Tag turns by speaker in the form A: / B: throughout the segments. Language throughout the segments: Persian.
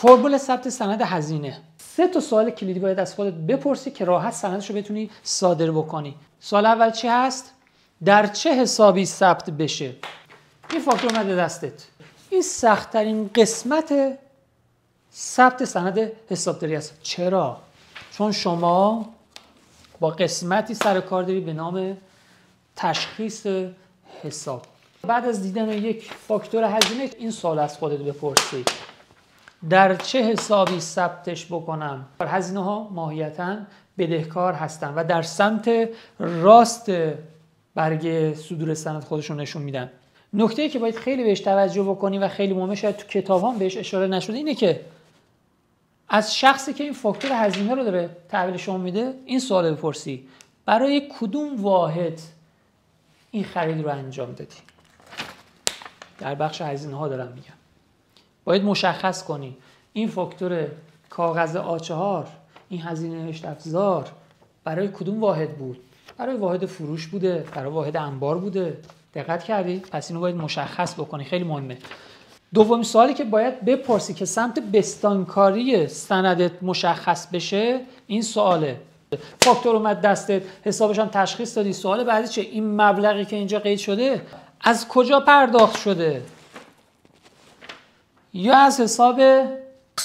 A: فرمول ثبت سند هزینه. 3 تا سوال کلیدی باید از خودت بپرسی که راحت سندش رو بتونی صادر بکنی. سوال اول چی هست؟ در چه حسابی ثبت بشه؟ این فاکتور اومده دستت. این سخت‌ترین قسمت ثبت سند حسابداری است. چرا؟ چون شما با قسمتی سر کار داری به نام تشخیص حساب. بعد از دیدن یک فاکتور هزینه این سوال از خودت بپرسی: در چه حسابی ثبتش بکنم؟ هزینه ها ماهیتاً بدهکار هستن و در سمت راست برگ صدور سند خودشون نشون میدن. نکته‌ای که باید خیلی بهش توجه بکنی و خیلی مهمه، شاید تو کتاب هم بهش اشاره نشده، اینه که از شخصی که این فاکتور هزینه رو داره تحویل شما میده این سوال بپرسی: برای کدوم واحد این خرید رو انجام دادی؟ در بخش هزینه ها دارم میگم. باید مشخص کنی این فاکتور کاغذ A4، این هزینه نوشت افزار برای کدوم واحد بود؟ برای واحد فروش بوده؟ برای واحد انبار بوده؟ دقت کردی؟ پس اینو باید مشخص بکنی، خیلی مهمه. دومین سوالی که باید بپرسی که سمت بستانکاری سندت مشخص بشه این سواله: فاکتور اومد دستت، حسابش هم تشخیص دادی، سوال بعدی چه؟ این مبلغی که اینجا قید شده از کجا پرداخت شده؟ یا از حساب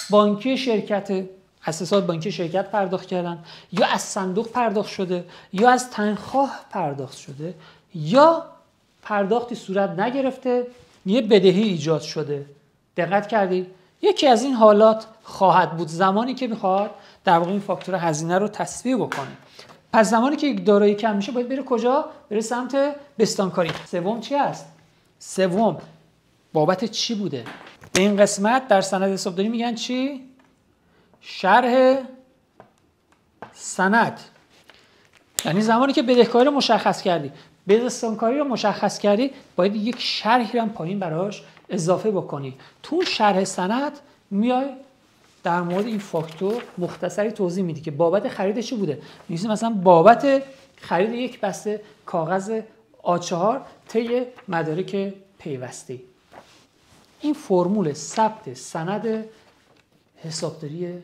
A: بانکی شرکت، از حساب بانکی شرکت پرداخت کردن، یا از صندوق پرداخت شده، یا از تنخواه پرداخت شده، یا پرداختی صورت نگرفته، یه بدهی ایجاد شده. دقت کردید؟ یکی از این حالات خواهد بود زمانی که میخواد در واقع این فاکتور هزینه رو تصفیه بکنه. پس زمانی که یک دارایی کم میشه باید بره کجا؟ بره سمت بستانکاری. سوم چی است؟ سوم بابت چی بوده؟ به این قسمت در سند حسابداری میگن چی؟ شرح سند. یعنی زمانی که بدهکاری رو مشخص کردی، بستانکاری رو مشخص کردی، باید یک شرحی هم پایین براش اضافه بکنی. تو شرح سند میای در مورد این فاکتور مختصری توضیح میدی که بابت خرید چی بوده. میگی مثلا بابت خرید یک بسته کاغذ A4 طی مدارک پیوسته. این فرمول ثبت سند حسابداری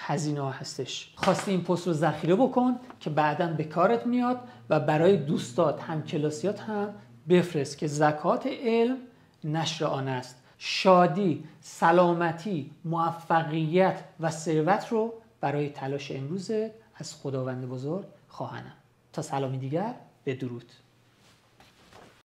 A: هزینه ها هستش. خواستی این پست رو ذخیره بکن که بعداً به کارت میاد و برای دوستات هم کلاسیات هم بفرست که زکات علم نشر آن است. شادی، سلامتی، موفقیت و ثروت رو برای تلاش امروزت از خداوند بزرگ خواهانم. تا سلامی دیگر، بدرود.